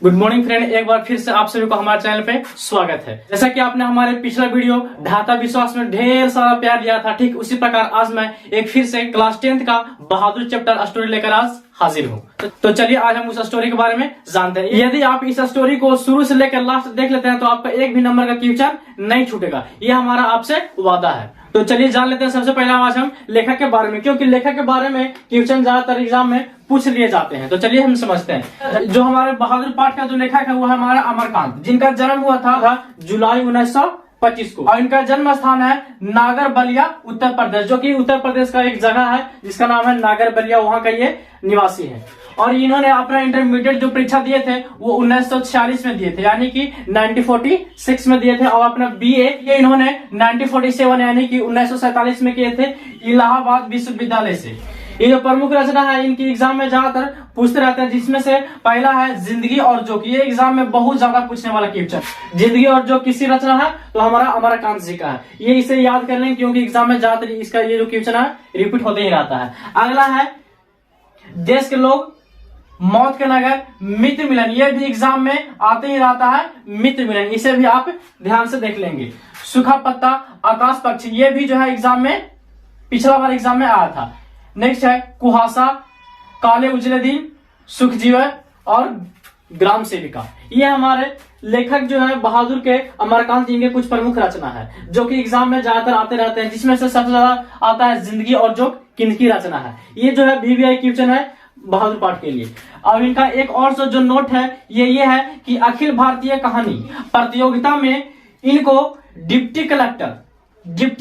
Good morning friend, एक बार फिर से आप सभी को हमारे चैनल पे स्वागत है। जैसा कि आपने हमारे पिछला वीडियो ढाता विश्वास में ढेर सारा प्यार दिया था, ठीक उसी प्रकार आज मैं एक फिर से क्लास 10th का बहादुर चैप्टर स्टोरी लेकर आज हाजिर हूँ। तो चलिए आज हम उस स्टोरी के बारे में जानते हैं। यदि आप इस स्टोरी को शुरू से लेकर लास्ट देख लेते हैं तो आपका एक भी नंबर का क्वेश्चन नहीं छूटेगा, ये हमारा आपसे वादा है। तो चलिए जान लेते हैं सबसे पहले आज हम लेखक के बारे में, क्योंकि लेखक के बारे में क्वेश्चन ज्यादातर एग्जाम में पूछ लिए जाते हैं। तो चलिए हम समझते हैं। जो हमारे बहादुर पाठ का जो लेखक है वो है हमारा अमरकांत, जिनका जन्म हुआ था जुलाई 1925 को, और इनका जन्म स्थान है नागर बलिया उत्तर प्रदेश, जो कि उत्तर प्रदेश का एक जगह है जिसका नाम है नागर बलिया, वहां का ये निवासी है। और इन्होंने अपना इंटरमीडिएट जो परीक्षा दिए थे वो 1946 में दिए थे, यानी कि 1946 में दिए थे, और अपना बीए ये इन्होंने 1947 यानी कि 1947 में किए थे इलाहाबाद विश्वविद्यालय से। ये जो प्रमुख रचना है इनकी एग्जाम में ज्यादातर पूछते रहते हैं, जिसमें से पहला है जिंदगी और जोक। ये एग्जाम में बहुत ज्यादा पूछने वाला क्वेश्चन। जिंदगी और जोक किसी रचना है तो हमारा अमरकांत जी का है, ये इसे याद कर लें क्योंकि एग्जाम में ज्यादातर इसका ये जो क्वेश्चन है रिपीट होते ही रहता है। अगला है देश के लोग मौत के नगर मित्र मिलन, ये भी एग्जाम में आते ही रहता है मित्र मिलन, इसे भी आप ध्यान से देख लेंगे। सूखा पत्ता आकाश पक्षी, ये भी जो है एग्जाम में पिछला बार एग्जाम में आया था। नेक्स्ट है कुहासा, काले उजले दिन, सुख जीवन और ग्राम सेविका। ये हमारे लेखक जो है बहादुर के अमरकांत जी के कुछ प्रमुख रचना है जो कि एग्जाम में ज्यादातर आते रहते हैं, जिसमें से सबसे ज्यादा आता है जिंदगी और जोक किनकी रचना है। ये जो है VVI क्वेश्चन है बहादुर पाठ के लिए। और इनका एक और जो नोट है ये है कि अखिल भारतीय कहानी प्रतियोगिता में इनको डिप्टी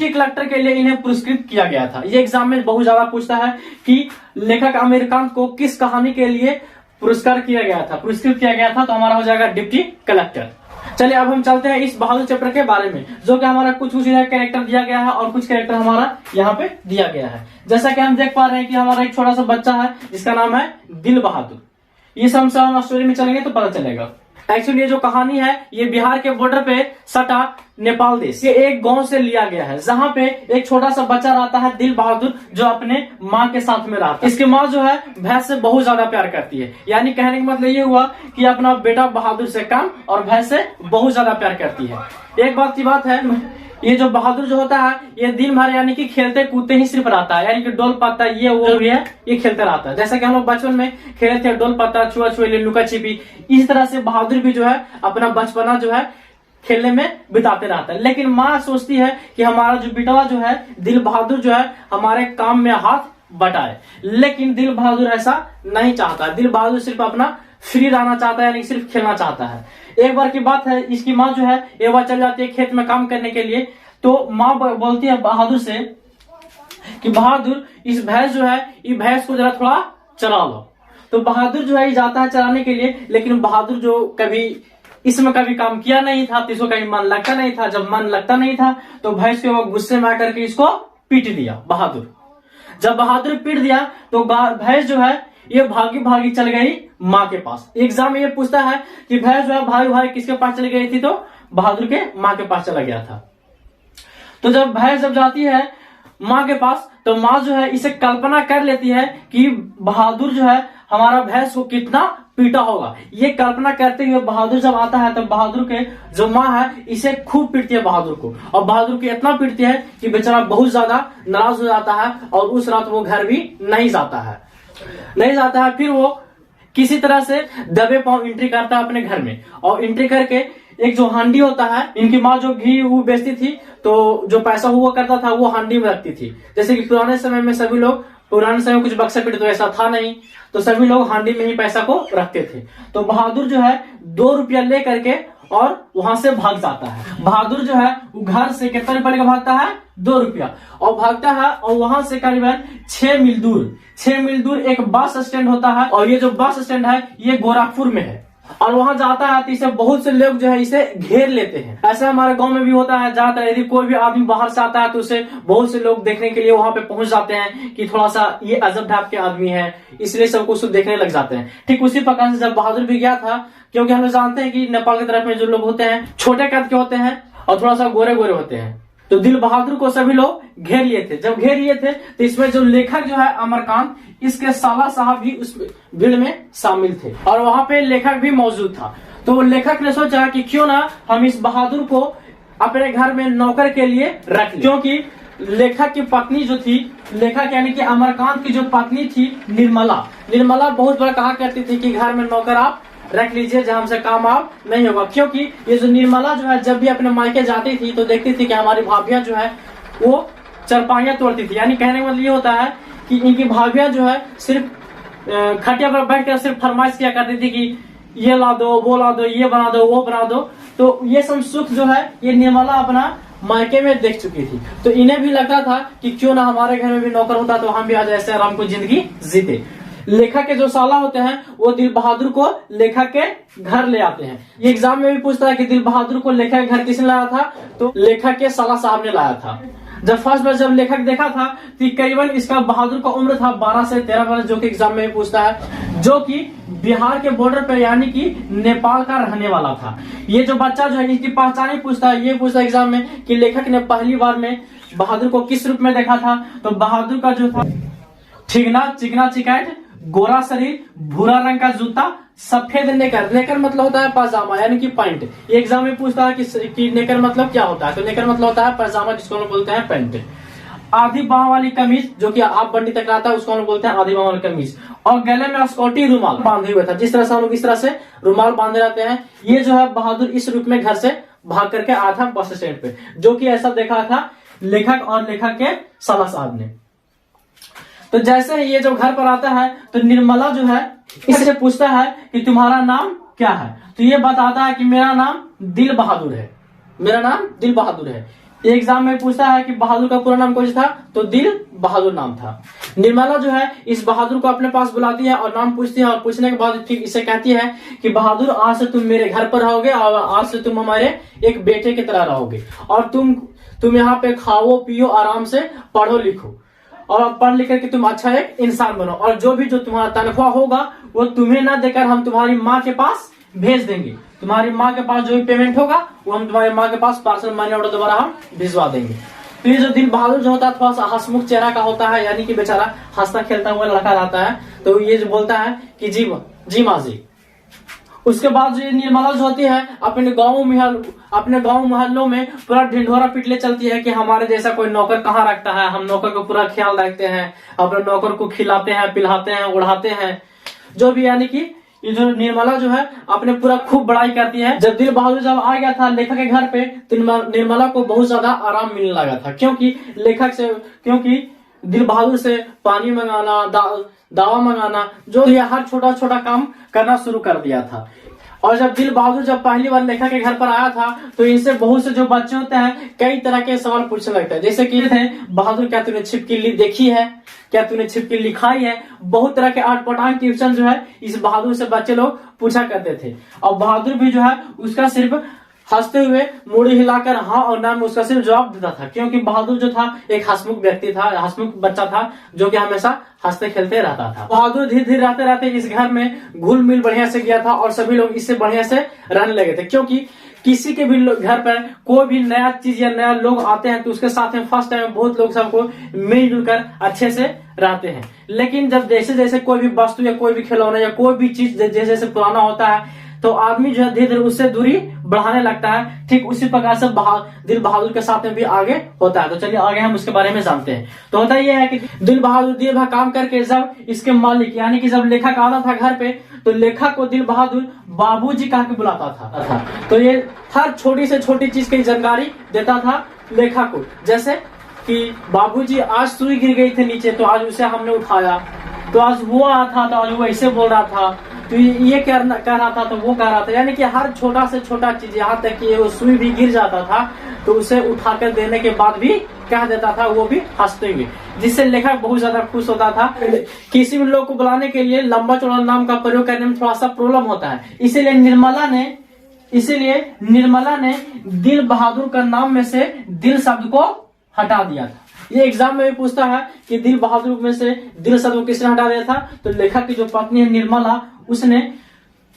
कलेक्टर के लिए इन्हें पुरस्कृत किया गया था। ये एग्जाम में बहुत ज्यादा पूछता है कि लेखक अमरकांत को किस कहानी के लिए पुरस्कृत किया गया था, तो हमारा हो जाएगा डिप्टी कलेक्टर। चलिए अब हम चलते हैं इस बहादुर चैप्टर के बारे में, जो कि हमारा कुछ कैरेक्टर दिया गया है और कुछ कैरेक्टर हमारा यहाँ पे दिया गया है। जैसा कि हम देख पा रहे हैं कि हमारा एक छोटा सा बच्चा है जिसका नाम है दिल बहादुर। ये सब हम स्टोरी में चलेंगे तो पता चलेगा। एक्चुअली ये जो कहानी है ये बिहार के बॉर्डर पे सटा नेपाल देश ये एक गांव से लिया गया है, जहां पे एक छोटा सा बच्चा रहता है दिल बहादुर, जो अपने माँ के साथ में रहता है। इसकी माँ जो है भैंस से बहुत ज्यादा प्यार करती है, यानी कहने का मतलब ये हुआ कि अपना बेटा बहादुर से कम और भैंस से बहुत ज्यादा प्यार करती है। एक बात की बात है, ये जो बहादुर जो होता है ये दिन भर यानी कि खेलते कूदते ही सिर्फ रहता है, यानी कि डोल पत्ता ये वो भी है ये खेलते रहता है। जैसा कि हम लोग बचपन में खेले थे डोल पत्ता, छुआ छुआ, लुका छिपी, इस तरह से बहादुर भी जो है अपना बचपना जो है खेलने में बिताते रहता है। लेकिन माँ सोचती है कि हमारा जो बेटा जो है दिल बहादुर जो है हमारे काम में हाथ बटाए, लेकिन दिल बहादुर ऐसा नहीं चाहता। दिल बहादुर सिर्फ अपना फ्री रहना चाहता है, यानी सिर्फ खेलना चाहता है। एक बार की बात है, इसकी माँ जो है एक बार चल जाती है खेत में काम करने के लिए, तो माँ बोलती है बहादुर से कि बहादुर इस भैंस जो है ये भैंस को जरा थोड़ा चरा लो। तो बहादुर जो है जाता है चराने के लिए, लेकिन बहादुर जो कभी इसमें कभी काम किया नहीं था तो इसको कभी मन लगता नहीं था। जब मन लगता नहीं था तो भैंस को वो गुस्से में आकर के इसको पीट दिया बहादुर। जब बहादुर पीट दिया तो भैंस जो है ये भागी भागी चल गई माँ के पास। एग्जाम में ये पूछता है कि भैंस जो है भाई किसके पास चली गई थी, तो बहादुर के माँ के पास चला गया था। तो जब भैंस जब जाती है माँ के पास तो माँ जो है इसे कल्पना कर लेती है कि बहादुर जो है हमारा भैंस को कितना पीटा होगा। ये कल्पना करते हुए बहादुर जब आता है तो बहादुर के जो माँ है इसे खूब पीटती है बहादुर को, और बहादुर को इतना पीटती है कि बेचारा बहुत ज्यादा नाराज हो जाता है और उस रात वो घर भी नहीं जाता है। फिर वो किसी तरह से दबे पांव एंट्री करता है अपने घर में, और एंट्री करके एक जो हांडी होता है, इनकी माँ जो घी वो बेचती थी तो जो पैसा हुआ करता था वो हांडी में रखती थी। जैसे कि पुराने समय में कुछ बक्सा पीट तो ऐसा था नहीं, तो सभी लोग हांडी में ही पैसा को रखते थे। तो बहादुर जो है 2 रुपया ले करके और वहां से भाग जाता है। बहादुर जो है वो घर से कितना रुपया लेकर भागता है, 2 रुपया, और भागता है और वहां से करीबन 6 मील दूर एक बस स्टैंड होता है, और ये जो बस स्टैंड है ये गोरखपुर में है। और वहां जाता है तो इसे बहुत से लोग जो है इसे घेर लेते हैं। ऐसा हमारे गांव में भी होता है, ज्यादातर यदि कोई भी आदमी बाहर से आता है तो उसे बहुत से लोग देखने के लिए वहां पे पहुंच जाते हैं कि थोड़ा सा ये अजब टाइप के आदमी है, इसलिए सबको उसको देखने लग जाते हैं। ठीक उसी प्रकार से जब बहादुर भी गया था, क्योंकि हम लोग जानते हैं कि नेपाल की तरफ में जो लोग होते हैं छोटे कद के होते हैं और थोड़ा सा गोरे गोरे होते हैं, तो दिल बहादुर को सभी लोग घेर लिए थे। जब घेर लिए थे तो इसमें जो लेखक जो है अमरकांत, इसके साला साहब भी उस भीड़ में शामिल थे और वहां पे लेखक भी मौजूद था। तो लेखक ने सोचा कि क्यों ना हम इस बहादुर को अपने घर में नौकर के लिए रख लें, क्योंकि लेखक की पत्नी जो थी, लेखक यानी कि अमरकांत की जो पत्नी थी निर्मला बहुत बार कहा करती थी कि घर में नौकर आप रख लीजिए, जहां हमसे काम आप नहीं होगा। क्योंकि ये जो निर्मला जो है जब भी अपने मायके जाती थी तो देखती थी कि हमारी भाभियां जो है वो चरपाइयां तोड़ती थी। यानी कहने का मतलब ये होता है कि इनकी भाभियां जो है सिर्फ खटिया पर बैठ कर सिर्फ फरमाइश किया करती थी कि ये ला दो, वो ला दो, ये बना दो, वो बना दो। तो ये सब सुख जो है ये निर्मला अपना मायके में देख चुकी थी। तो इन्हें भी लगता था कि क्यों ना हमारे घर में भी नौकर होता तो हम भी आज ऐसे आराम को जिंदगी जीते। लेखक के जो साला होते हैं वो दिल बहादुर को लेखक के घर ले आते हैं। ये एग्जाम में भी पूछता है कि दिल बहादुर को लेखक के घर किसने लाया था, तो लेखक के साला साहब ने लाया था। जब फर्स्ट बार जब लेखक देखा था तो करीबन इसका बहादुर का उम्र था 12 से 13 वर्ष, जो कि एग्जाम में भी पूछता है, जो कि बिहार के बॉर्डर पर यानी कि नेपाल का रहने वाला था। ये जो बच्चा जो है इसकी पहचान ही पूछता है, ये पूछता है एग्जाम में कि लेखक ने पहली बार में बहादुर को किस रूप में देखा था। तो बहादुर का जो था ठिगना चिकना चिकाट, गोरा शरीर, भूरा रंग का जूता, सफेद नेकर। नेकर मतलब होता है पाजामा यानी कि पैंट। ये एग्जाम में पूछता है कि नेकर मतलब क्या होता है, तो नेकर मतलब होता है पाजामा, जिसको हम बोलते हैं पैंट। आधी बाह वाली कमीज जो कि आप बंडी तक आता है उसको हम बोलते हैं आधी बाह वाली कमीज, और गले में स्कॉटी रुमाल बांधे हुए था। जिस तरह से हम लोग इस तरह से रुमाल बांधे रहते हैं, ये जो है बहादुर इस रूप में घर से भाग करके आया था बस स्टैंड पे, जो कि ऐसा देखा था लेखक और लेखक के साला साहब ने। तो जैसे ये जब घर पर आता है तो निर्मला जो है इससे पूछता है कि तुम्हारा नाम क्या है, तो ये बताता है कि मेरा नाम दिल बहादुर है, मेरा नाम दिल बहादुर है। एग्जाम में पूछता है कि बहादुर का पूरा नाम कौन सा था, तो दिल बहादुर नाम था। निर्मला जो है इस बहादुर को अपने पास बुलाती है और नाम पूछती है, और पूछने के बाद ठीक इसे कहती है कि बहादुर आज से तुम मेरे घर पर रहोगे और आज से तुम हमारे एक बेटे की तरह रहोगे, और तुम यहाँ पे खाओ पियो आराम से पढ़ो लिखो, और पढ़ लिख करके तुम अच्छा एक इंसान बनो, और जो तुम्हारा तनख्वाह होगा वो तुम्हें ना देकर हम तुम्हारी माँ के पास भेज देंगे। तुम्हारी माँ के पास जो भी पेमेंट होगा वो हम तुम्हारी माँ के पास पार्सल मनी ऑर्डर द्वारा हम भिजवा देंगे। तो ये जो दिल बहादुर जो होता है थोड़ा सा हंसमुख चेहरा का होता है, यानी कि बेचारा हंसता खेलता हुआ लड़का रहता है। तो ये जो बोलता है कि जी माँ जी। उसके बाद जो निर्मला जो होती है अपने गांव मोहल्लों में पूरा ढिंढोरा पिटले चलती है कि हमारे जैसा कोई नौकर कहाँ रखता है, हम नौकर को पूरा ख्याल रखते हैं, अपने नौकर को खिलाते हैं, पिलाते हैं, उड़ाते हैं, जो भी। यानी कि ये जो निर्मला जो है अपने पूरा खूब बड़ाई करती है। जब दिल बहादुर जब आ गया था लेखक के घर पे तो निर्मला को बहुत ज्यादा आराम मिलने लगा था, क्योंकि दिल बहादुर से पानी मंगाना, दवा मंगाना, जो ये हर छोटा छोटा काम करना शुरू कर दिया था। और जब दिल बहादुर जब पहली बार लेखक के घर पर आया था तो इनसे बहुत से जो बच्चे होते हैं कई तरह के सवाल पूछने लगते हैं, जैसे कि बहादुर क्या तूने छिपकली देखी है, क्या तूने छिपकली खाई है। बहुत तरह के आटपटांग क्वेश्चन जो है इस बहादुर से बच्चे लोग पूछा करते थे, और बहादुर भी जो है उसका सिर्फ हंसते हुए मुड़ी हिलाकर हाँ और ना में उसका सिर्फ जवाब देता था, क्योंकि बहादुर जो था एक हंसमुख व्यक्ति था, हंसमुख बच्चा था जो कि हमेशा हंसते खेलते रहता था। बहादुर धीरे धीरे रहते रहते इस घर में घुल मिल बढ़िया से गया था और सभी लोग इससे बढ़िया से रहने लगे थे, क्योंकि किसी के भी घर पर कोई भी नया चीज या नया लोग आते हैं तो उसके साथ में फर्स्ट टाइम बहुत लोग सबको मिलजुल कर अच्छे से रहते हैं। लेकिन जब जैसे जैसे कोई भी वस्तु या कोई भी खिलौना या कोई भी चीज जैसे जैसे पुराना होता है तो आदमी जो है धीरे धीरे उससे दूरी बढ़ाने लगता है। ठीक उसी प्रकार से दिल बहादुर के साथ में भी आगे होता है। तो चलिए आगे हम उसके बारे में जानते हैं। तो होता यह है कि दिल बहादुर दिन भर काम करके जब इसके मालिक यानी कि जब लेखक आता था घर पे तो लेखक को दिल बहादुर बाबूजी कह के बुलाता था। तो ये हर छोटी से छोटी चीज की जानकारी देता था लेखक को, जैसे कि बाबूजी आज सुई गिर गई थी नीचे तो आज उसे हमने उठाया, तो आज वो आया था तो आज वो ऐसे बोल रहा था, तो ये कह रहा था तो वो कह रहा था। यानी कि हर छोटा से छोटा चीज, यहाँ तक कि वो सुई भी गिर जाता था तो उसे उठाकर देने के बाद भी कह देता था, वो भी हंसते हुए, जिससे लेखक बहुत ज्यादा खुश होता था। किसी भी लोग को बुलाने के लिए लंबा चौड़ा नाम का प्रयोग करने में थोड़ा सा प्रॉब्लम होता है, इसीलिए निर्मला ने दिल बहादुर का नाम में से दिल शब्द को हटा दिया था। ये एग्जाम में भी पूछता है कि दिल बहादुर में से दिल शब्द को किसने हटा दिया था, तो लेखक की जो पत्नी है निर्मला उसने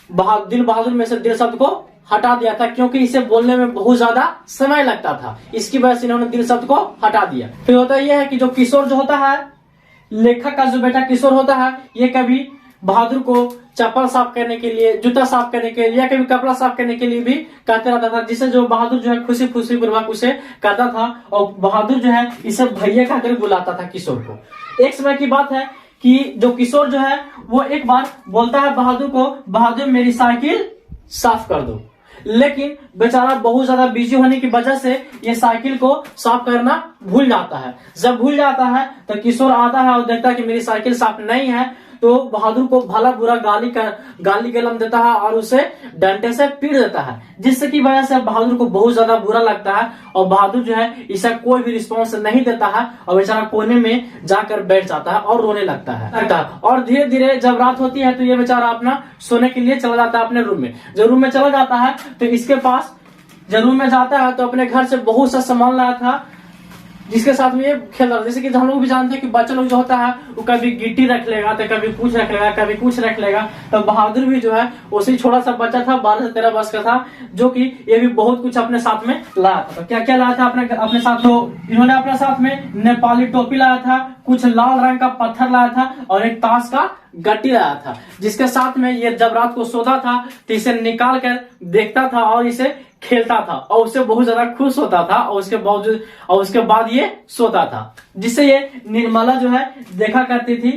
दिल बहादुर में से दिल शब्द को हटा दिया था, क्योंकि इसे बोलने में बहुत ज्यादा समय लगता था। इसकी वजह से इन्होंने दिल शब्द को हटा दिया। फिर होता यह है कि जो किशोर जो होता है, लेखक का जो बेटा किशोर होता है, ये कभी बहादुर को चप्पल साफ करने के लिए, जूता साफ करने के लिए या कभी कपड़ा साफ करने के लिए भी कहते रहता था, जिससे जो बहादुर जो है खुशी खुशी पूर्वक उसे कहता था और बहादुर जो है इसे भैया कहकर बुलाता था किशोर को। एक समय की बात है कि जो किशोर जो है वो एक बार बोलता है बहादुर को, बहादुर मेरी साइकिल साफ कर दो। लेकिन बेचारा बहुत ज्यादा बिजी होने की वजह से ये साइकिल को साफ करना भूल जाता है। जब भूल जाता है तो किशोर आता है और देखता है कि मेरी साइकिल साफ नहीं है, तो बहादुर को भला बुरा गाली गलम देता है और उसे डंडे से पीट देता है, जिससे की वजह से बहादुर को बहुत ज्यादा बुरा लगता है और बहादुर जो है इसे कोई भी रिस्पॉन्स नहीं देता है और बेचारा कोने में जाकर बैठ जाता है और रोने लगता है। और धीरे धीरे जब रात होती है तो ये बेचारा अपना सोने के लिए चला जाता है अपने रूम में। जब रूम में चला जाता है तो इसके पास जब रूम में जाता है तो अपने घर से बहुत सा सामान लाया था, जिसके साथ में ये खेल रहा था। जैसे कि हम लोग भी जानते हैं कि बच्चा लोग जो होता है वो कभी गिट्टी रख लेगा, तो कभी कुछ रख लेगा, कभी कुछ रख लेगा। तो बहादुर भी जो है उसी छोटा सा बच्चा था, 12 से 13 वर्ष का था, जो कि ये भी बहुत कुछ अपने साथ में लाया था। तो क्या क्या लाया था अपने साथ? तो इन्होंने अपने साथ में नेपाली टोपी लाया था, कुछ लाल रंग का पत्थर लाया था और एक ताश का गट्टी लाया था, जिसके साथ में ये जब रात को सोता था तो इसे निकाल कर देखता था और इसे खेलता था और उससे बहुत ज्यादा खुश होता था और उसके बाद ये सोता था, जिससे ये निर्मला जो है देखा करती थी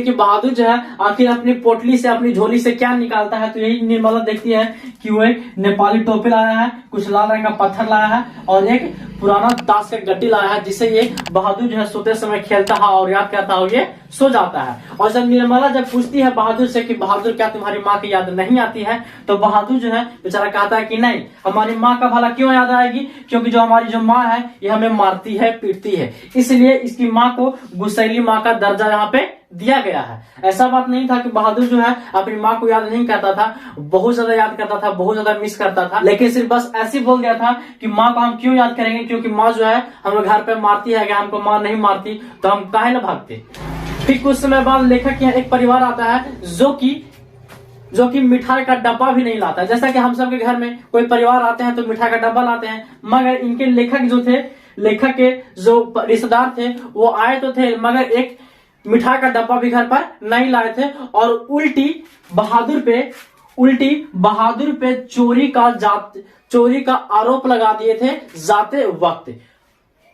कि बहादुर जो है आखिर अपनी पोटली से, अपनी झोली से क्या निकालता है। तो यही निर्मला देखती है कि वो एक नेपाली टोपी लाया है, कुछ लाल रंग का पत्थर लाया है और एक पुराना ताश का गड्डी लाया है, जिससे ये बहादुर जो है सोते समय खेलता है और याद करता है और ये सो जाता है। और जब निर्मला जब पूछती है बहादुर से कि बहादुर क्या तुम्हारी माँ की याद नहीं आती है, तो बहादुर जो है बेचारा कहता है कि नहीं, हमारी माँ का भला क्यों याद आएगी, क्योंकि जो हमारी जो माँ है ये हमें मारती है, पीटती है, इसलिए इसकी माँ को गुस्सैली माँ का दर्जा यहाँ पे दिया गया है। ऐसा बात नहीं था कि बहादुर जो है अपनी माँ को याद नहीं करता था, बहुत ज्यादा याद करता था, बहुत ज्यादा मिस करता था, लेकिन सिर्फ बस ऐसे बोल दिया था कि माँ को हम क्यों याद करेंगे, क्योंकि माँ जो है हम लोग घर पे मारती है, अगर हमको माँ नहीं मारती तो हम काहे न भागते। फिर कुछ समय बाद लेखक यहाँ एक परिवार आता है जो कि मिठाई का डब्बा भी नहीं लाता। जैसा कि हम सब के घर में कोई परिवार आते हैं तो मिठाई का डब्बा लाते हैं, मगर इनके लेखक के जो रिश्तेदार थे वो आए तो थे, मगर एक मिठाई का डब्बा भी घर पर नहीं लाए थे और उल्टी बहादुर पे चोरी का आरोप लगा दिए थे जाते वक्त।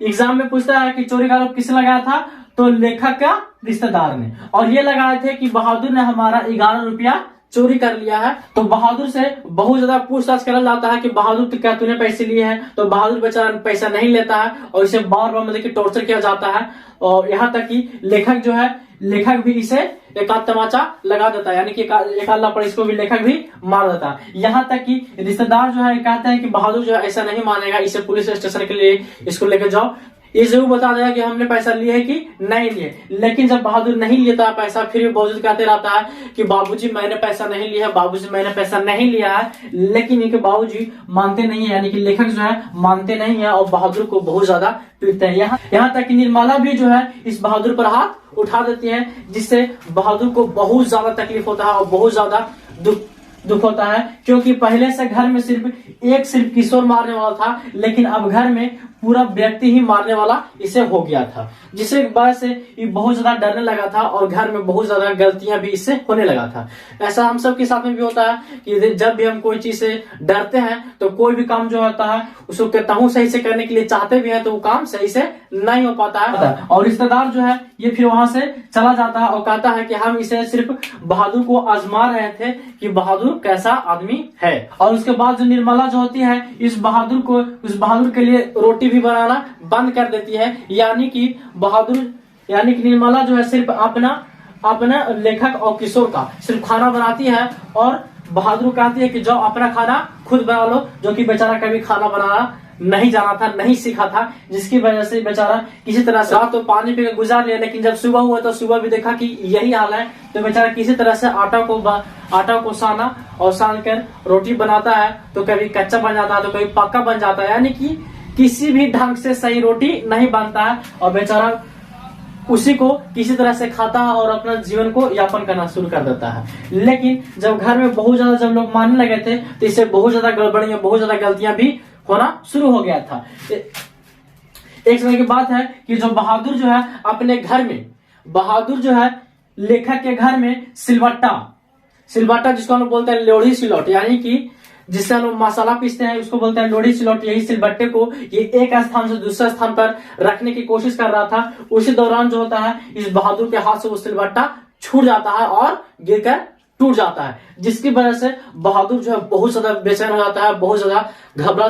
एग्जाम में पूछता है कि चोरी का आरोप किसने लगाया था, तो लेखक का रिश्तेदार ने, और ये लगाए थे कि बहादुर ने हमारा 11 रुपया चोरी कर लिया है। तो बहादुर से बहुत ज्यादा पूछताछ करा जाता है कि बहादुर तो क्या तूने पैसे लिए हैं, तो बहादुर बेचारा पैसा नहीं लेता है और इसे बार बार मतलब कि टॉर्चर किया जाता है। और यहाँ तक कि लेखक भी इसे एक आध तमाचा लगा देता है, यानी कि एक अल्लाह पर इसको भी लेखक भी मार देता है। यहाँ तक कि रिश्तेदार जो है कहते हैं कि बहादुर जो है ऐसा नहीं मानेगा, इसे पुलिस स्टेशन के लिए इसको लेकर जाओ, ये जरूर बता देगा कि हमने पैसा लिए है कि नहीं लिए। लेकिन जब बहादुर नहीं लेता है पैसा, फिर भी बावजूद कहते रहता है कि बाबूजी मैंने पैसा नहीं लिया है, बाबूजी मैंने पैसा नहीं लिया है। लेकिन इनके बाबूजी मानते नहीं है, यानी कि लेखक जो है मानते नहीं है और बहादुर को बहुत ज्यादा पीटते हैं। यहाँ तक कि निर्मला भी जो है इस बहादुर पर हाथ उठा देती है, जिससे बहादुर को बहुत ज्यादा तकलीफ होता है और बहुत ज्यादा दुख होता है, क्योंकि पहले से घर में सिर्फ किशोर मारने वाला था, लेकिन अब घर में पूरा व्यक्ति ही मारने वाला इसे हो गया था, जिससे वजह से ये बहुत ज्यादा डरने लगा था और घर में बहुत ज्यादा गलतियां भी इससे होने लगा था। ऐसा हम सब के साथ में भी होता है कि जब भी हम कोई चीज से डरते हैं तो कोई भी काम जो होता है उसको कहता सही से करने के लिए चाहते भी हैं तो वो काम सही से नहीं हो पाता है। और रिश्तेदार जो है ये फिर वहां से चला जाता है और कहता है कि हम इसे सिर्फ बहादुर को आजमा रहे थे कि बहादुर कैसा आदमी है। और उसके बाद जो निर्मला जो होती है उस बहादुर के लिए रोटी भी बनाना बंद कर देती है, यानी कि निर्मला जो है सिर्फ अपना लेखक और किशोर का सिर्फ खाना बनाती है और बहादुर कहती है कि जाओ अपना खाना खुद बना लो, जो कि बेचारा कभी खाना बनाना नहीं जाना था, नहीं सीखा था, जिसकी वजह से बेचारा किसी तरह से रात तो पानी पी के गुजार लिया। लेकिन जब सुबह हुआ तो सुबह भी देखा कि यही हाल है, तो बेचारा किसी तरह से आटा को साना और सान कर रोटी बनाता है, तो कभी कच्चा बन जाता है तो कभी पक्का बन जाता है, यानी कि किसी भी ढंग से सही रोटी नहीं बनता है और बेचारा उसी को किसी तरह से खाता है और अपना जीवन को यापन करना शुरू कर देता है। लेकिन जब घर में बहुत ज्यादा जब लोग मानने लगे थे तो इससे बहुत ज्यादा गड़बड़ियां, बहुत ज्यादा गलतियां भी होना शुरू हो गया था। एक समय की बात है कि जो बहादुर जो है अपने घर में, बहादुर जो है लेखक के घर में सिलबट्टा जिसको हम लोग बोलते हैं लोढ़ी सिलौट, यानी कि जिससे हम लोग मसाला पीसते हैं उसको बोलते हैं लोढ़ी सिलौट, यही सिलबट्टे को ये एक स्थान से दूसरे स्थान पर रखने की कोशिश कर रहा था। उसी दौरान जो होता है इस बहादुर के हाथ से वो सिलबट्टा छूट जाता है और गिरकर टूट जाता है, जिसकी वजह से बहादुर जो है बहुत ज्यादा बेचैन हो जाता है, बहुत ज्यादा घबरा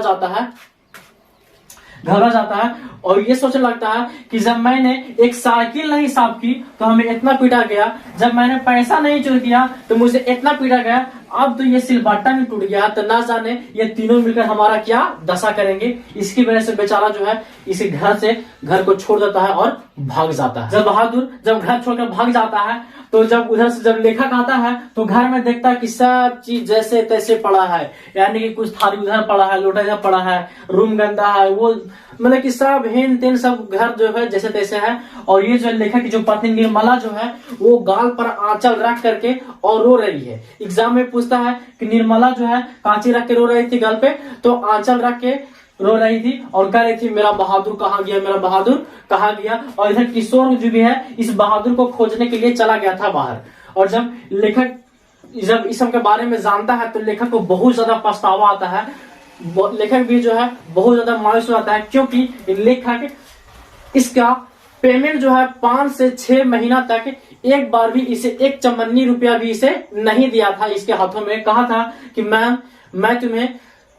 जाता है और ये सोचने लगता है कि जब मैंने एक साइकिल नहीं साफ की तो हमें इतना पीटा गया, जब मैंने पैसा नहीं चोरी किया तो मुझे इतना पीटा गया, अब तो ये सिलबट्टा भी टूट गया तो ना जाने ये तीनों मिलकर हमारा क्या दशा करेंगे। इसकी वजह से बेचारा जो है इसी घर को छोड़ देता है और भाग जाता है। जब बहादुर जब घर छोड़कर भाग जाता है तो जब उधर से जब लेखक आता है तो घर में देखता है कि सब चीज जैसे तैसे पड़ा है, यानी कि कुछ थाली उधर पड़ा है, लोटा इधर पड़ा है, रूम गंदा है, वो मतलब कि सब हेन तेन सब घर जो है जैसे तैसे है। और ये जो लेखक की जो पत्नी निर्मला जो है वो गाल पर आंचल रख करके और रो रही है। एग्जाम में पूछता है कि निर्मला जो है कांची रख के रो रही थी गाल पे, तो आंचल रख के रो रही थी और कह रही थी मेरा बहादुर कहाँ गया, मेरा बहादुर कहाँ गया। और इधर किशोर जो भी है इस बहादुर को खोजने के लिए चला गया था बाहर। और जब लेखक जब इस सब के बारे में जानता है तो लेखक को बहुत ज्यादा पछतावा आता है। लेखक भी जो है बहुत ज्यादा मायूस हो जाता है, क्योंकि लेखक इसका पेमेंट जो है 5 से 6 महीना तक एक बार भी इसे 1 चमन्नी रुपया भी इसे नहीं दिया था। इसके हाथों में कहा था कि मैं तुम्हें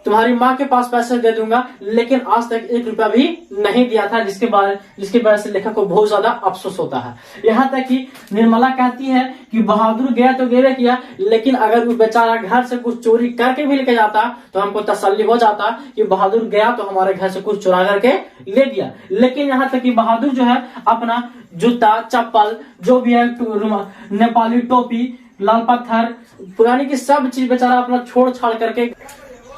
तुम्हारी माँ के पास पैसे दे दूंगा, लेकिन आज तक 1 रुपया भी नहीं दिया था, जिसके वजह से लेखक को बहुत ज्यादा अफसोस होता है। यहाँ तक कि निर्मला कहती है कि बहादुर गया तो गए किया, लेकिन अगर वो बेचारा घर से कुछ चोरी करके भी लेके जाता तो हमको तसल्ली हो जाता कि बहादुर गया तो हमारे घर से कुछ चुरा करके ले दिया। लेकिन यहाँ तक कि बहादुर जो है अपना जूता चप्पल जो भी है, नेपाली टोपी, लाल पत्थर, पुरानी की सब चीज बेचारा अपना छोड़ छाड़ करके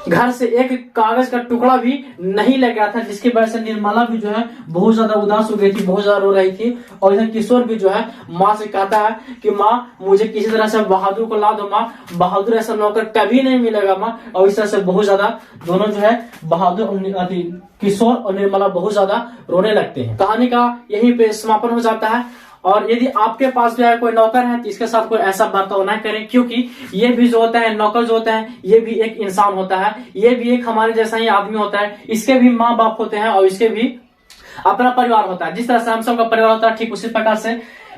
घर से एक कागज का टुकड़ा भी नहीं ले गया था, जिसकी वजह से निर्मला भी जो है बहुत ज्यादा उदास हो गई थी, बहुत ज्यादा रो रही थी। और इधर किशोर भी जो है माँ से कहता है कि माँ मुझे किसी तरह से बहादुर को ला दो माँ, बहादुर ऐसा नौकर कभी नहीं मिलेगा माँ। और इस तरह से बहुत ज्यादा दोनों जो है बहादुर किशोर और निर्मला बहुत ज्यादा रोने लगते हैं। कहानी का यहीं पे समापन हो जाता है। और यदि आपके पास जो है कोई नौकर है तो इसके साथ कोई ऐसा बर्ताव ना करें, क्योंकि ये भी जो होता है नौकर जो होता है ये भी एक इंसान होता है, ये भी एक हमारे जैसा ही आदमी होता है। इसके भी माँ बाप होते हैं और इसके भी अपना परिवार होता है। जिस तरह से हम सबका परिवार होता है ठीक उसी प्रकार से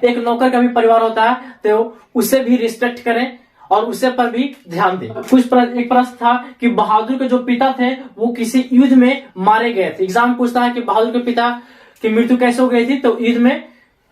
एक नौकर का भी परिवार होता है, तो उसे भी रिस्पेक्ट करें और उसे पर भी ध्यान दें। एक प्रश्न था कि बहादुर के जो पिता थे वो किसी युद्ध में मारे गए थे। एग्जाम पूछता है कि बहादुर के पिता की मृत्यु कैसे हो गई थी, तो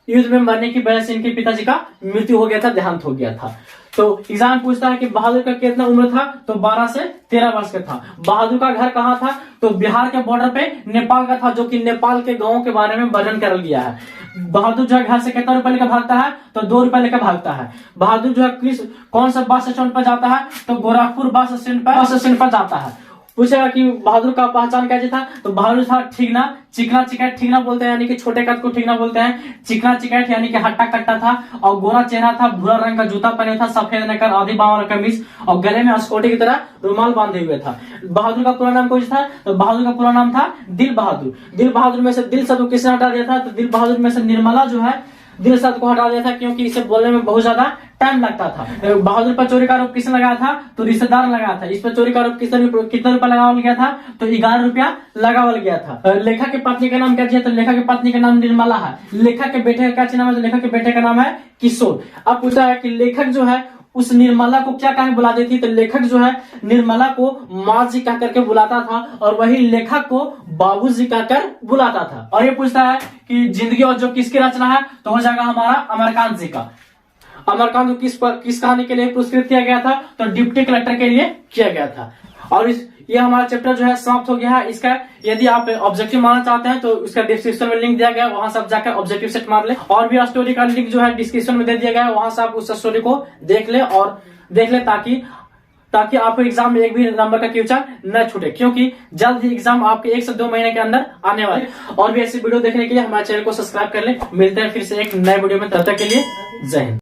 युद्ध में मरने की वजह से इनके पिताजी का मृत्यु हो गया था, देहांत हो गया था। तो एग्जाम पूछता है कि बहादुर का कितना उम्र था, तो 12 से 13 वर्ष का था। बहादुर का घर कहाँ था, तो बिहार के बॉर्डर पे नेपाल का था, जो कि नेपाल के गांवों के बारे में वर्णन कर लिया है। बहादुर जो है घर से कितना रुपए लेकर भागता है, तो 2 रुपए लेकर भागता है। बहादुर जो है कौन सा बस स्टैंड पर जाता है, तो गोरखपुर बस स्टैंड पर जाता है। पूछेगा कि बहादुर का पहचान कैसे था, तो बहादुर था ठीकना, चिकना चिकैट ठीकना बोलते हैं, यानी कि छोटे कद को ठीकना बोलते हैं। चिकना चिकैट यानी कि हट्टा कट्टा था, और गोरा चेहरा था, भूरा रंग का जूता पहने था, सफेद नकर आधी बांह वाला कमीज, और गले में अस्कोटी की तरह रुमाल बांधे हुए था। बहादुर का पूरा नाम कुछ था, तो बहादुर का पूरा नाम था दिल बहादुर। दिल बहादुर में से दिल शब्द किसने हटा दिया था, तो दिल बहादुर में से निर्मला जो है दिल शब्द को हटा दिया था, क्योंकि इसे बोलने में बहुत ज्यादा टाइम लगता था। बहादुर पर चोरी का आरोप किसने लगाया था, तो रिश्तेदार ने लगाया था। इस पर चोरी का आरोप कितना रुपया लगावल गया था, तो 11 रुपया लगावल गया था। लेखक की पत्नी का नाम क्या है, तो लेखक की पत्नी का नाम निर्मला है। लेखक के बेटे का क्या नाम है, तो लेखक के बेटे का नाम है किशोर। अब पूछा है कि लेखक जो है उस निर्मला को क्या कहे बुलाती थी, तो लेखक जो है निर्मला को माँ जी कह करके बुलाता था, और वही लेखक को बाबू जी कहकर बुलाता था। और ये पूछता है कि जिंदगी और जो किसकी रचना है, तो हो जाएगा हमारा अमरकांत जी का। अमरकांत को किस कहानी के लिए पुरस्कृत किया गया था, तो डिप्टी कलेक्टर के लिए किया गया था। और ये हमारा चैप्टर जो है समाप्त हो गया है। इसका यदि आप ऑब्जेक्टिव मारना चाहते हैं तो इसका डिस्क्रिप्शन में लिंक दिया गया है, वहां से आप जाकर ऑब्जेक्टिव सेट मार ले। और भी स्टोरी का लिंक जो है डिस्क्रिप्शन में दे दिया गया है, वहां से आप उस स्टोरी को देख ले ताकि ताकि आपको एग्जाम में एक भी नंबर का क्वेश्चन न छूटे, क्योंकि जल्द ही एग्जाम आपके 1 से 2 महीने के अंदर आने वाले। और भी ऐसी वीडियो देखने के लिए हमारे चैनल को सब्सक्राइब कर ले। मिलते हैं फिर से एक नए वीडियो में, तब तक के लिए जय हिंद।